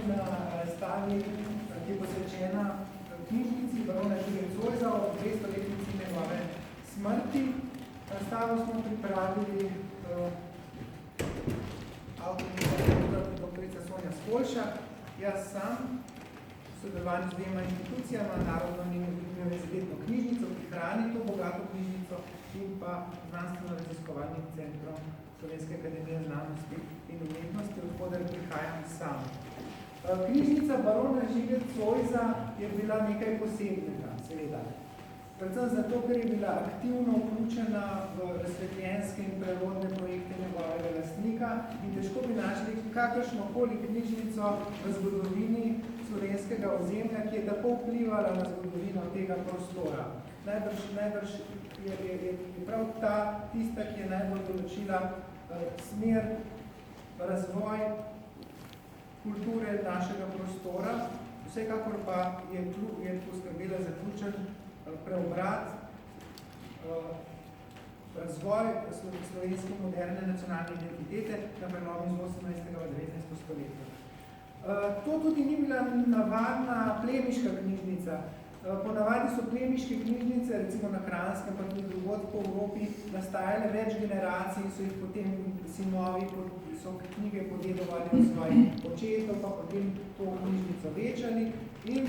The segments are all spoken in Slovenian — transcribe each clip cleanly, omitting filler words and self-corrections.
na razstavi, ki je posvečena knjižnici barona Žige Zoisa o 200-letnici njegove smrti. Razstavo smo pripravili avtorica doktorica Sonja Spolša, jaz sam, v sodelovanju z dvema institucijama, Narodno univerzitetno knjižnico, ki hrani to bogato knjižnico, in pa znanstveno-raziskovalnim centrom Slovenske akademije znanosti in umetnosti, odkoder prihajam sam. Knjižnica barona Žige Zoisa je bila nekaj posebnega, seveda. Predvsem zato, ker je bila aktivno vključena v razsvetljenske in prerodne projekte njegovega lastnika in težko bi našli kakršnokoli knjižnico v zgodovini slovenskega ozemlja, ki je tako vplivala na zgodovino tega prostora. Najbrž je prav ta tista, ki je najbolj določila smer, razvoj kulture našega prostora, vsekakor pa je poskrbela za ključen preobrat, razvoj slovenske moderne nacionalne identitete na prelomu iz 18. in 19. stoletja. To tudi ni bila navadna plemiška knjižnica. Ponavadi so plemiške knjižnice, recimo na Kranjskem, pa tudi drugod po Evropi, nastajale več generacij, so jih potem sinovi, so knjige podedovali od svojih očetov, pa potem to knjižnico večali. In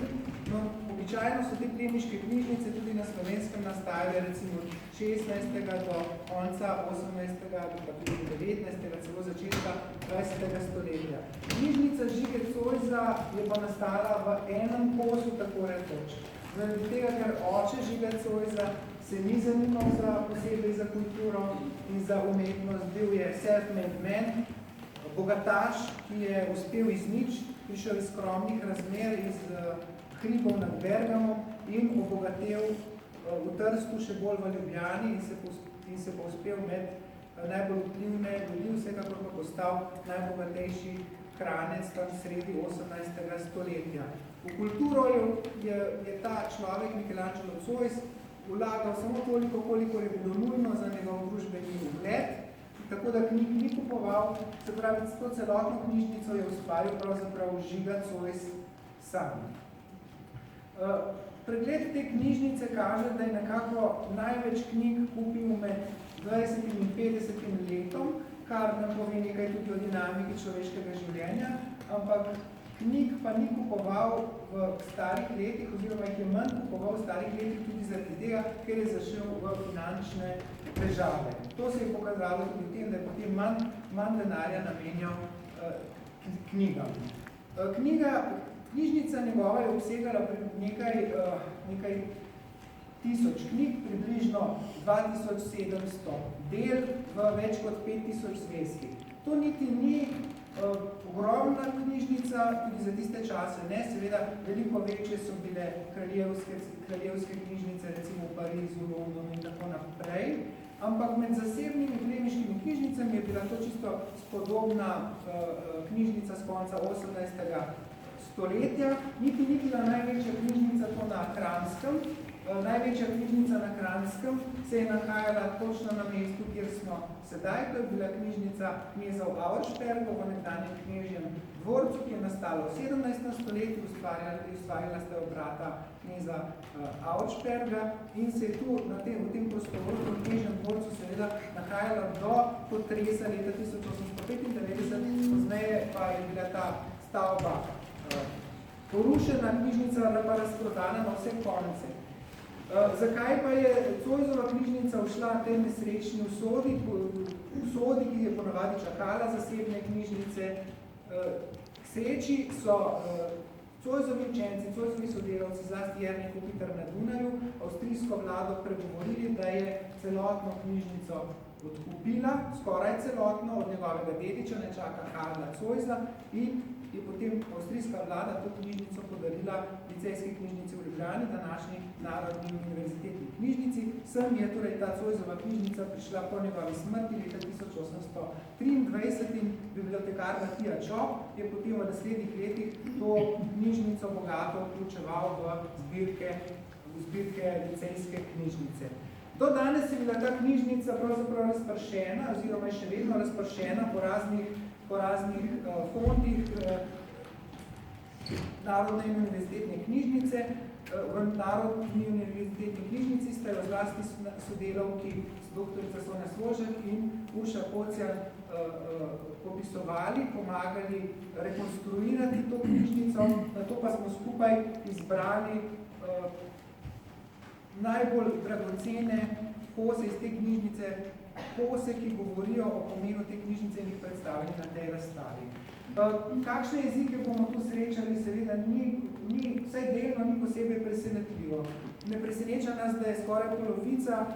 običajno so te plemiške knjižnice tudi na Slovenskem nastajale recimo od 16. do konca 18. ali pa tudi 19. celo začetka 20. stoletja. Knjižnica Žige Zoisa je pa nastala v enem kosu, tako rekoč. Zaradi tega, ker oče Žiga Zoisa se ni zanimal posebej za kulturo in za umetnost, bil je self-made man, bogataš, ki je uspel iz nič, prišel iz skromnih razmer, iz hribov nad Bergamom in obogatel v Trstu, še bolj v Ljubljani in se povzpel med najbolj vplivne ljudi, vsekakor pa postal najbogatejši Kranec tam sredi 18. stoletja. V kulturo je ta človek, Michelangelo Zois, vlagal samo toliko, koliko je bilo nujno za njegov družbeni ugled, tako da knjig ni kupoval, se pravi, to celotno knjižnico je ustvaril pravzaprav Žiga Zois sam. Pregled te knjižnice kaže, da je nekako največ knjig kupil med 20 in 50 letom, kar nam pove nekaj tudi o dinamiki človeškega življenja, ampak knjig pa ni kupoval v starih letih, oziroma jih je manj kupoval v starih letih tudi zaradi tega, ker je zašel v finančne težave. To se je pokazalo tudi v tem, da je potem manj denarja namenjal knjigam. Knjižnica njegova je obsegala nekaj tisoč knjig, približno 2700 del v več kot 5000 zvezkih. To niti ni ogromna knjižnica, tudi za tiste čase, ne, seveda veliko večje so bile kraljevske knjižnice, recimo v Parizu, Londonu in tako naprej, ampak med zasebnimi plemiškimi knjižnicami je bila to čisto spodobna knjižnica z konca 18. stoletja, niti ni bila največja knjižnica to na Kranjskem. Največja knjižnica na Kranjskem se je nahajala točno na mestu, kjer smo sedaj. To je bila knjižnica kneza v Auerspergu, v nekdanjem knežjem dvorcu, ki je nastala v 17. stoletju, ustvarjala sta jo brata kneza Auersperga in se je tu v tem prostoru, v knežjem dvorcu seveda nahajala do potresa leta 1895, pozneje pa je bila ta stavba porušena, knjižnica pa razprodana na vse konce. Zakaj pa je Zoisova knjižnica všla tej nesrečni usodi, ki je ponavadi čakala zasebne knjižnice? K sreči so Zoisovi učenci, Zoisovi sodelavci, zlasti Jernej Kopitar na Dunaju, avstrijsko vlado pregovorili, da je celotno knjižnico odkupila, skoraj celotno, od njegovega dediča, nečaka Karla Zoisa, in je potem avstrijska vlada to knjižnico podarila Licejski knjižnici v Ljubljani, današnji Narodni univerzitetni knjižnici. Sem je torej ta Zoisova knjižnica prišla po njegovi smrti leta 1823 in bibliotekar Matija Čop je potem v naslednjih letih to knjižnico bogato vključeval v zbirke Licejske knjižnice. Do danes je bila ta knjižnica pravzaprav razpršena, oziroma je še vedno razpršena po raznih fondih. Narodne in univerzitetne knjižnice. V Narodni univerzitetni knjižnici sta jo zlasti sodelavki doktorica Sonja Složek in Urša Kocija popisovali, pomagali rekonstruirati to knjižnico, nato pa smo skupaj izbrali najbolj dragocene kose iz te knjižnice, kose, ki govorijo o pomenu te knjižnice in jih predstavili na tej razstavi. Kakšne jezike bomo tu srečali, seveda vsaj delno ni posebej presenetljivo. Ne preseneča nas, da je skoraj polovica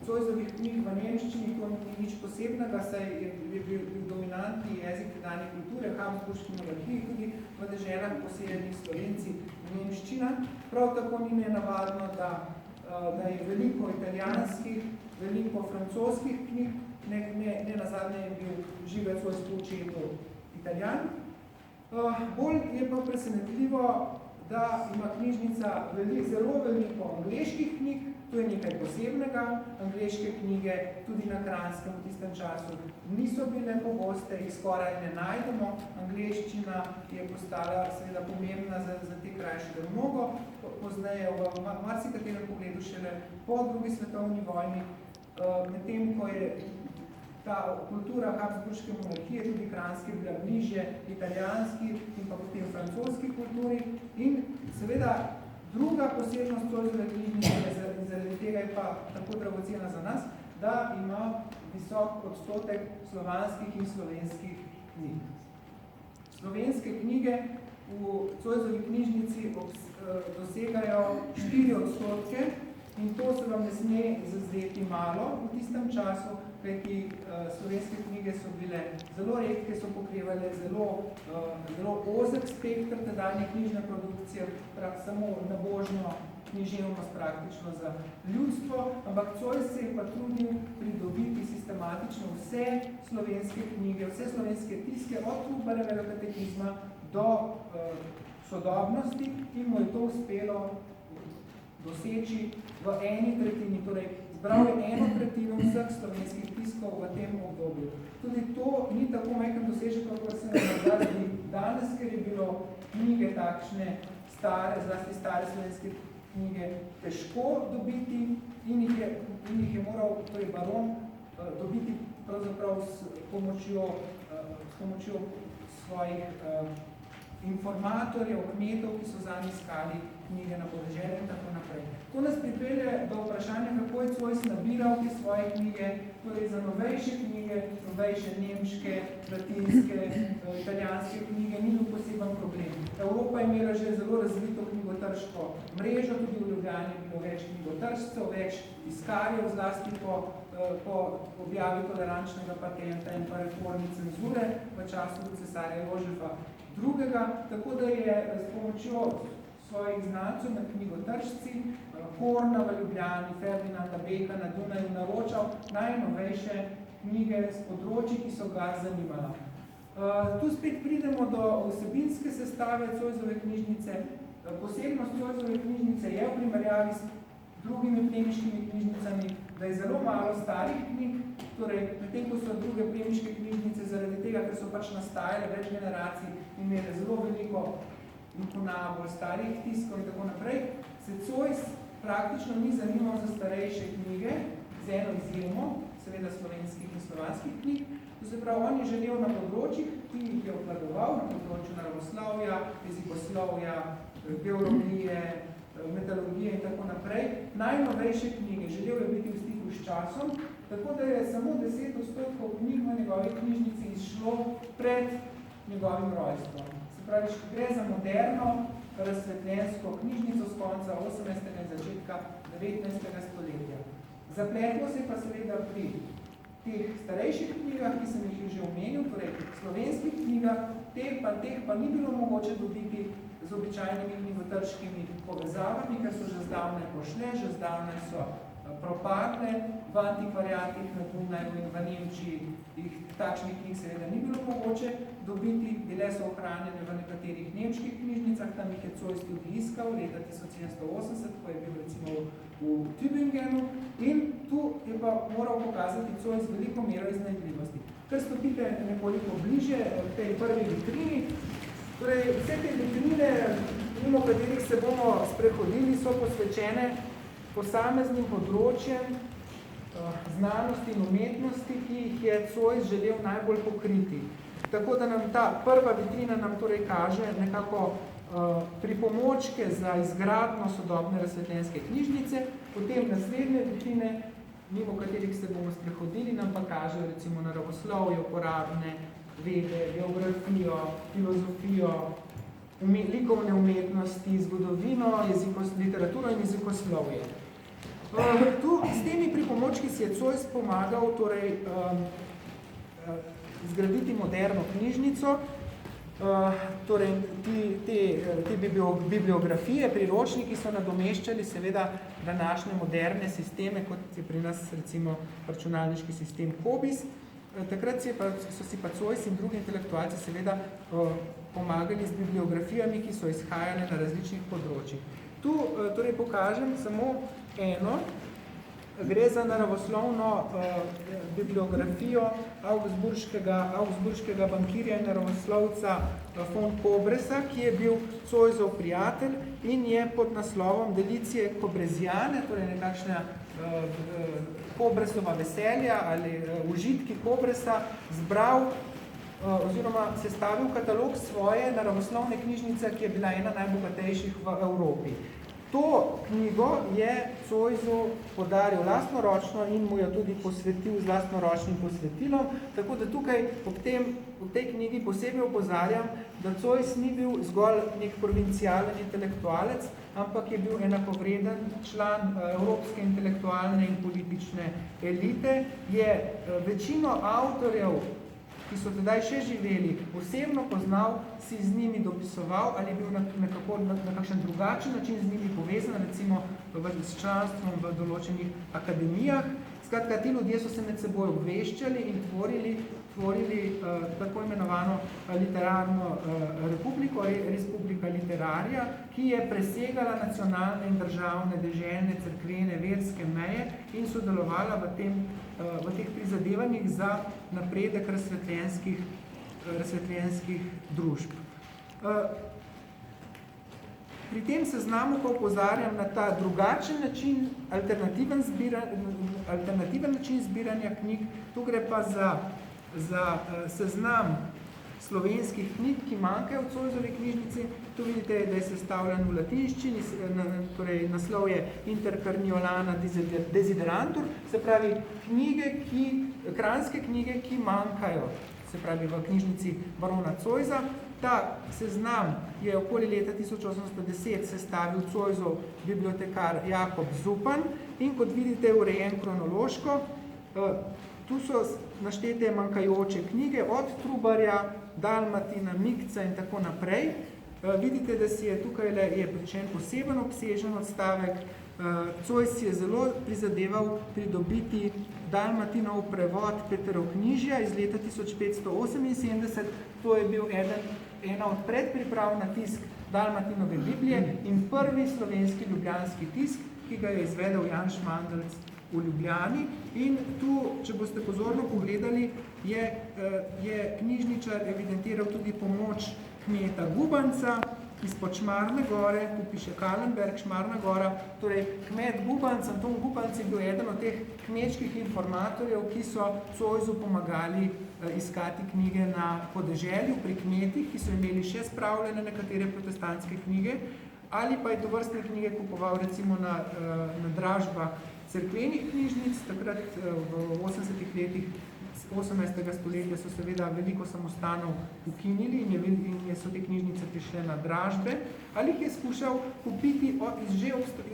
Zoisovih knjig v nemščini, to ni nič posebnega, saj je bil dominantni jezik tedanje kulture, habsburški monarhiji, tudi v deželah poseljenih Slovenci nemščina. Prav tako ni nenavadno, da je veliko italijanskih, veliko francoskih knjig, ne nazadnje je bil Živec v očetu Italijan. Bolj je pa presenetljivo, da ima knjižnica zelo veliko angleških knjig, to je nekaj posebnega. Angleške knjige tudi na Kranjskem v tistem času niso bile pogoste, jih skoraj ne najdemo. Angleščina je postala seveda pomembna za te krajše mnogo, pozneje v marsikaterem pogledu šele po drugi svetovni vojni, medtem ko je ta kultura habsburške monarhije, tudi kranjske, bila bližje italijanski in pa potem francoski kulturi. In seveda druga posebnost Zoisove knjižnice, in zaradi tega je pa tako dragocena za nas, da ima visok odstotek slovanskih in slovenskih knjig. Slovenske knjige v Zoisovi knjižnici dosegajo 4%, in to se vam ne sme zazdeti malo v tistem času, kajti slovenske knjige so bile zelo redke, so pokrivale zelo ozek spektr tedanje knjižne produkcije, samo nabožno književnost praktično za ljudstvo, ampak Zois se je pa trudil pridobiti sistematično vse slovenske knjige, vse slovenske tiske, od Trubarjevega katekizma do sodobnosti, in mu je to uspelo doseči v eni tretjini, torej zbral je 1/3 vseh slovenskih tiskov v tem obdobju. Tudi to ni tako majhen dosežek, kot se nam zdi danes, ker je bilo knjige takšne zlasti stare slovenske knjige težko dobiti in jih je moral torej baron dobiti pravzaprav s pomočjo svojih informatorjev, kmetov, ki so zanj iskali knjige na podeželju in tako naprej. To nas pripelje do vprašanja, kako je Zois nabiral te svoje knjige, torej za novejše knjige, novejše nemške, latinske, italijanske knjige, ni bil poseben problem. Evropa je imela že zelo razvito knjigotrško mrežo, tudi v Ljubljani je bilo več knjigotržcev, več tiskarjev, zlasti po objavi tolerančnega patenta in pa reformi cenzure v času cesarja Jožefa II. Tako da je s pomočjo svojih znancev med knjigotržci, Korna v Ljubljani, Ferdinanda Beka na Dunaju naročal najnovejše knjige z področji, ki so ga zanimala. Tu spet pridemo do vsebinske sestave Zoisove knjižnice. Posebnost Zoisove knjižnice je v primerjavi s drugimi plemiškimi knjižnicami, da je zelo malo starih knjig, torej medtem ko so druge plemiške knjižnice zaradi tega, ker so pač nastajale več generacij in imele zelo veliko inkunabol, starih tiskov in tako naprej, se Zois praktično ni zanimal za starejše knjige, z eno izjemo, seveda slovenskih in slovanskih knjig. To se pravi, on je želel na področjih, ki jih je obvladoval, na področju naravoslovja, jezikoslovja, geologije, metalogije in tako naprej, najnovejše knjige. Želel je biti v stiku s časom, tako da je samo 10% knjig v njegovi knjižnici izšlo pred njegovim rojstvom. Se pravi, gre za moderno razsvetljensko knjižnico z konca 18. in začetka 19. stoletja. Zapletlo se pa seveda pri teh starejših knjigah, ki sem jih že omenil, torej slovenskih knjigah, teh pa ni bilo mogoče dobiti z običajnimi knjigotrškimi povezavami, ker so že zdavne pošle, že zdavne so propadle v antikvariatih na Dunaju in v Nemčiji. Takšnih knjig seveda ni bilo mogoče dobiti, bile so ohranjene v nekaterih nemških knjižnicah, tam jih je Zois tudi iskal leta 1780, ko je bil recimo v Tübingenu, in tu je pa moral pokazati Zois veliko mero iznajdljivosti. Ker stopite nekoliko bliže tej prvi vitrini, torej vse te vitrine mimo katerih se bomo sprehodili, so posvečene posameznim področjem znanosti in umetnosti, ki jih je Zois želel najbolj pokriti. Tako da nam ta prva vitrina nam torej kaže nekako pripomočke za izgradnjo sodobne razsvetljenske knjižnice, potem naslednje vitrine, mimo katerih se bomo sprehodili, nam pa kažejo recimo naravoslovje, uporabne vede, geografijo, filozofijo, likovne umetnosti, zgodovino, literaturo in jezikoslovje. Tu s temi pripomočki si je Zois pomagal torej, zgraditi moderno knjižnico, torej te bibliografije, priročniki so nadomeščali seveda današnje moderne sisteme, kot je pri nas recimo računalniški sistem COBIS. Takrat so si pa Zois in drugi intelektualci seveda pomagali z bibliografijami, ki so izhajale na različnih področjih. Tu torej pokažem samo eno, gre za naravoslovno bibliografijo augsburškega bankirja in naravoslovca von Kobresa, ki je bil Zoisov prijatelj in je pod naslovom Delicije Kobrezijane, torej nekakšna Kobresova veselja ali užitki Kobresa, zbral oziroma sestavil katalog svoje naravoslovne knjižnice, ki je bila ena najbogatejših v Evropi. To knjigo je Zoisu podaril lastnoročno in mu jo tudi posvetil z lastnoročnim posvetilom, tako da tukaj v tej knjigi posebej opozarjam, da Zois ni bil zgolj nek provincialen intelektualec, ampak je bil enakovreden član evropske intelektualne in politične elite, je večino avtorjev, ki so tedaj še živeli, osebno poznal, si z njimi dopisoval ali bil na kakšen drugačen način z njimi povezan, recimo s članstvom v določenih akademijah. Skratka, ti ljudje so se med seboj obveščali in tvorili tako imenovano literarno republiko, Respublika Literaria, ki je presegala nacionalne in državne, deželne, cerkvene, verske meje in sodelovala v teh prizadevanjih za napredek razsvetljenskih družb. Pri tem seznamu pa opozarjam na ta drugačen način, alternativen način zbiranja knjig. Tu gre pa za seznam slovenskih knjig, ki manjkajo v Zoisovi knjižnici. Tu vidite, da je sestavljen v latinščini, torej naslov je Inter Carniolana Desiderantur, se pravi kranjske knjige, ki manjkajo, se pravi v knjižnici barona Zoisa. Ta seznam je okoli leta 1810 sestavil Zoisov bibliotekar Jakob Zupan in kot vidite urejen kronološko. Tu so naštete manjkajoče knjige od Trubarja, Dalmatina, Mikca in tako naprej. Vidite, da si je tukaj je pričen poseben obsežen odstavek. Zois si je zelo prizadeval pridobiti Dalmatinov prevod Peteroknjižja iz leta 1578. To je bil ena od predpriprav na tisk Dalmatinove Biblije in prvi slovenski ljubljanski tisk, ki ga je izvedel Jan Šmandelc v Ljubljani. In tu, če boste pozorno pogledali, je knjižničar evidentiral tudi pomoč kmeta Gubanca izpod Šmarne gore, tu piše Kalenberg, Šmarna gora, torej kmet Gubanc, Anton Gubanc je bil eden od teh kmečkih informatorjev, ki so Zoisu pomagali iskati knjige na podeželju pri kmetih, ki so imeli še spravljene nekatere protestantske knjige, ali pa je tovrstne knjige kupoval recimo na dražbah cerkvenih knjižnic. Takrat v 80-ih letih 18. stoletja so seveda veliko samostanov ukinili in so te knjižnice prišle na dražbe, ali jih je skušal kupiti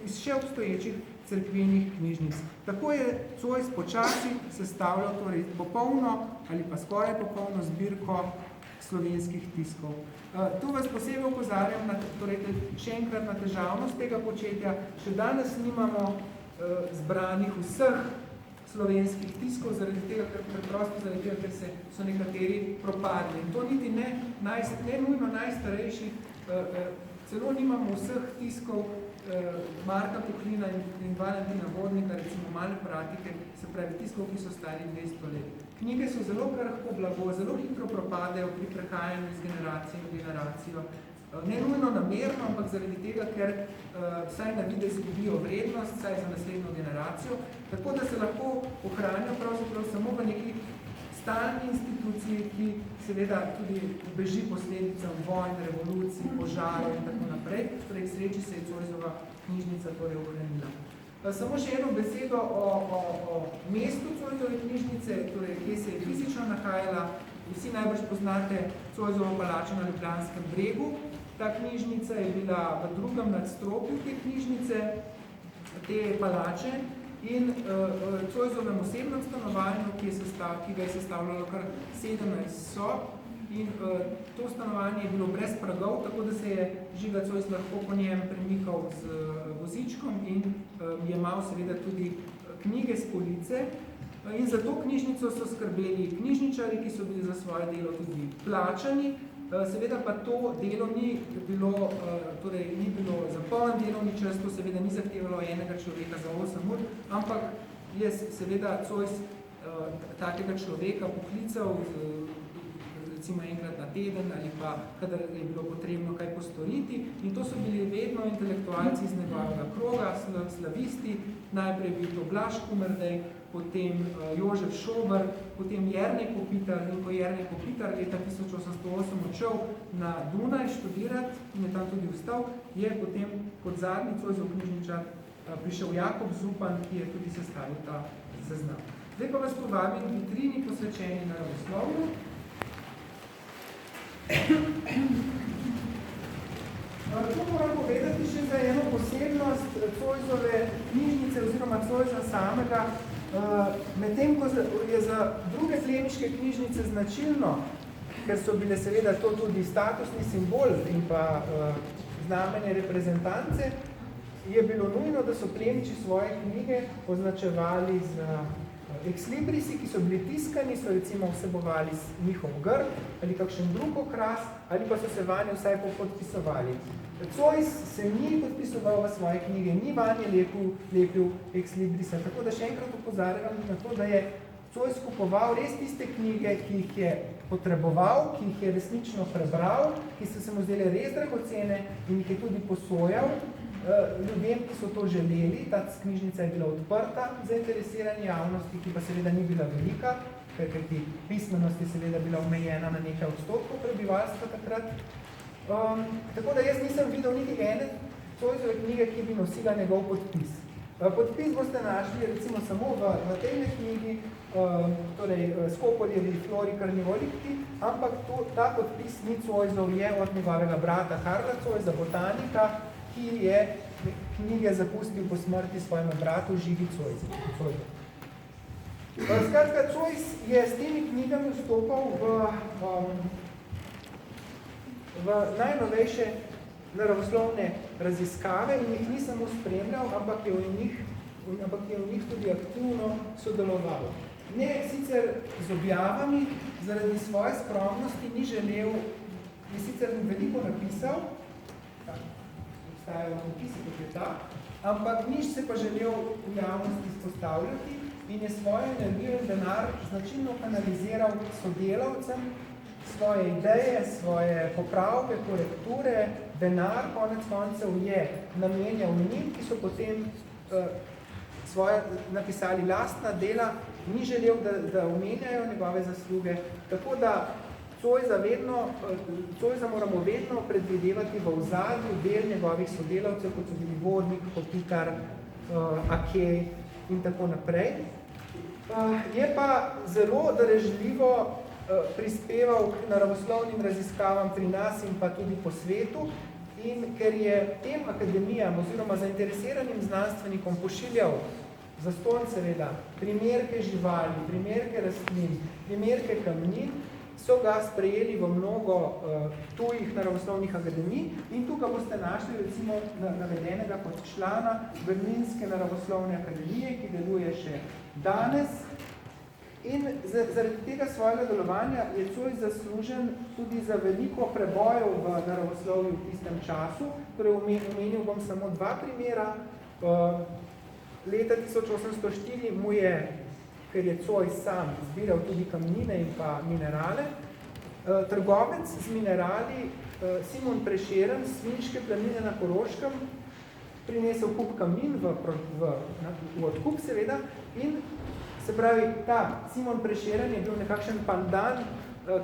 iz še obstoječih cerkvenih knjižnic. Tako je Zois počasi sestavljal torej popolno ali pa skoraj popolno zbirko slovenskih tiskov. Tu vas posebej opozarjam še enkrat na težavnost tega početja. Še danes nimamo zbranih vseh slovenskih tiskov, preprosto zaradi tega, ker so nekateri propadli. In to niti ne nujno najstarejši, celo nimamo vseh tiskov Marka Puklina in Valentina Vodnika, recimo Male pratike, se pravi tiskov, ki so stari 200 let. Knjige so zelo krhko blago, zelo hitro propadejo pri prehajanju iz generacije v generacijo. Ne nujno namerno, ampak zaradi tega, ker vsaj na videz izgubijo vrednost, vsaj za naslednjo generacijo, tako da se lahko ohranijo pravzaprav samo v neki stalni instituciji, ki seveda tudi beži posledicam vojn, revolucij, požarov in tako naprej. Torej, k sreči se je Zoisova knjižnica torej ohranila. Samo še eno besedo o mestu Zoisove knjižnice, torej, kje se je fizično nahajala. Vsi najbrž poznate Zoisovo palačo na Ljubljanskem bregu. Ta knjižnica je bila v drugem nadstropju te knjižnice, te palače in Zoisovem osebnem stanovanju, ki ga je sestavljalo kar 17 sob. In to stanovanje je bilo brez pragov, tako da se je Žiga Zois lahko po njem premikal z vozičkom in jemal seveda tudi knjige s police. In za to knjižnico so skrbeli knjižničari, ki so bili za svoje delo tudi plačani. Seveda pa to delo ni bilo za poln delovni čas, to seveda ni zahtevalo enega človeka za 8 ur, ampak je seveda Zois takega človeka poklical recimo enkrat na teden ali pa kadar je bilo potrebno kaj postoriti. In to so bili vedno intelektualci iz njegovega kroga, slavisti, najprej bil to Blaž Kumerdej, potem Jožef Šober, potem Jernej Kopitar, in ko Jernej Kopitar leta 1808 odšel na Dunaj študirati in je tam tudi vstal, je potem kot zadnji Zoisov knjižničar prišel Jakob Zupan, ki je tudi sestavil ta seznam. Zdaj pa vas povabim vitrini posvečeni naravoslovju. To moram povedati še za eno posebnost Zoisove knjižnice oziroma Zoisa samega. Medtem, ko je za druge plemiške knjižnice značilno, ker so bile seveda to tudi statusni simbol in pa znamenje reprezentance, je bilo nujno, da so plemiči svoje knjige označevali z ekslíbrisi, ki so bili tiskani, so recimo vsebovali njihov grb ali kakšen drug okras, ali pa so se vanje vsaj podpisovali. Zois se ni podpisoval v svoje knjige, ni vanje lepil ekslíbrisa, tako da še enkrat opozarjam na to, da je Zois kupoval res tiste knjige, ki jih je potreboval, ki jih je resnično prebral, ki so se mu zdele res dragocene in jih je tudi posojal ljudem, ki so to želeli. Ta knjižnica je bila odprta za interesiranje javnosti, ki pa seveda ni bila velika, ker ti pismenost je seveda bila omejena na nekaj odstotkov prebivalstva takrat. Tako da jaz nisem videl niti ene Zoisove knjige, ki bi nosila njegov podpis. Podpis boste našli recimo samo v tej knjigi, torej Skopoljevi Flori Karnivolikti, ampak ta podpis ni Zoisov, je od njegovega brata Karla Zoisa, botanika, ki je knjige zapustil po smrti svojemu bratu Žigi Zoisu. Skratka, Zois je s temi knjigami vstopal v najnovejše naravoslovne raziskave in jih ni samo spremljal, ampak je v njih tudi aktivno sodeloval. Ne sicer z objavami, zaradi svoje skromnosti ni želel, je sicer veliko napisal, obstajajo napisi, kot je ta, ampak nič se pa želel v javnosti izpostavljati in je svojo energijo in denar značilno kanaliziral sodelavcem, svoje ideje, svoje popravke, korekture, denar, konec koncev je namenjal njim, ki so potem svoje napisali lastna dela, ni želel, da omenjajo njegove zasluge, tako da Zoisa moramo vedno predvidevati v ozadju del njegovih sodelavcev, kot so bili Vodnik, Kopitar, Ake in tako naprej. Je pa zelo darežljivo prispeval k naravoslovnim raziskavam pri nas in pa tudi po svetu, in ker je tem akademijam oziroma zainteresiranim znanstvenikom pošiljal zastonj seveda primerke živali, primerke rastlin, primerke kamnin, so ga sprejeli v mnogo tujih naravoslovnih akademij in tukaj boste našli recimo navedenega kot člana Berlinske naravoslovne akademije, ki deluje še danes. In zaradi tega svojega delovanja je Zois zaslužen tudi za veliko prebojev v naravoslovju v tistem času. Torej, omenil bom samo dva primera. Leta 1804 mu je, ker je Zois sam zbiral tudi kamnine in pa minerale, trgovec z minerali Simon Prešeren s Svinjske planine na Koroškem prinesel kup kamin v odkup seveda in se pravi, ta Simon Prešeren je bil nekakšen pandan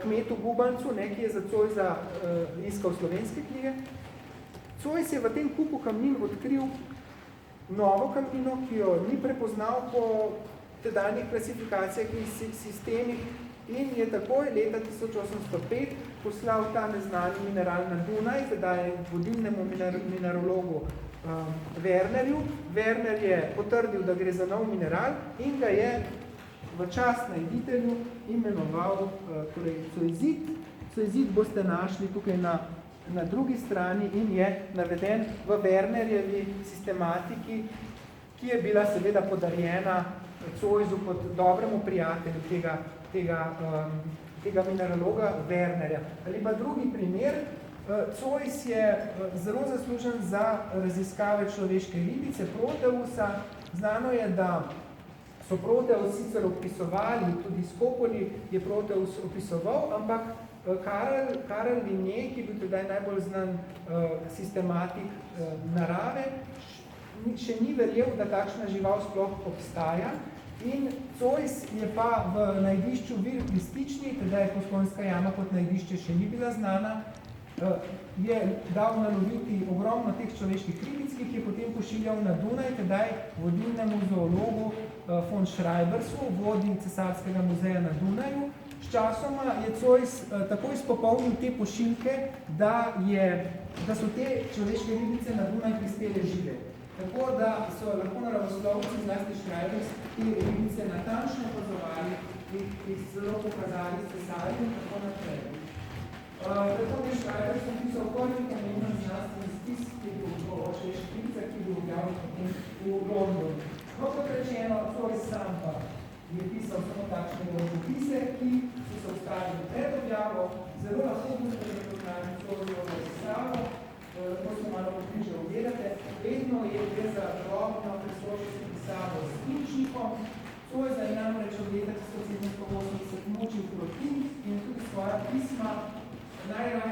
kmetu Gubancu, ki je za Zoisa iskal slovenske knjige. Zois je v tem kupu kamin odkril novo kamino, ki jo ni prepoznal po tedanjih klasifikacijah in sistemih in je takoj leta 1805 poslal ta neznani mineral na Dunaj, zdaj je vodilnemu mineralogu Wernerju. Werner je potrdil, da gre za nov mineral in ga je v čast najditelju imenoval zoizit. Zoizit boste našli tukaj na drugi strani in je naveden v Wernerjevi sistematiki, ki je bila seveda podarjena Zoisu kot dobremu prijatelju tega mineraloga Wernerja. Ali pa drugi primer, Zois je zelo zaslužen za raziskave človeške ribice, Proteusa. Znano je, da so Proteus sicer opisovali, tudi Skopoli je Proteus opisoval, ampak Karel Linné, ki je bil tedaj najbolj znan sistematik narave, še ni verjel, da takšna žival sploh obstaja. In Zois je pa v najdišču Vir Listični, tedaj Postojnska jama kot najdišče še ni bila znana, je dal naloviti ogromno teh človeških ribic, ki je potem pošiljal na Dunaj, tedaj vodilnemu zoologu von Schreibersu, vodi Cesarskega muzeja na Dunaju. Sčasoma je Zois tako izpopolnil te pošiljke, da so te človeške ribice na Dunaj prispele žive. Tako da so lahko naravoslovci, zlasti Schreibers, te ribice natančno opazovali in zelo pokazali cesarju in tako naprej. Tako je Schreibers napisal prvi pomemben znanstveni spis, ki je bil o človeških ribicah, ki je bil objavljen v Londonu. No, kot rečeno, Zois sam pa je pisal samo takšne opise, ki so se ustavili pred objavo, zelo lahko boste prepoznali Zoisovo razstavo, lahko se malo pobliže ogledate. Vedno je gre za drobno presočenje pisavo s knjižnikom. Zoisa je namreč od leta 1780 mučil proti in tudi svoja pisma najraje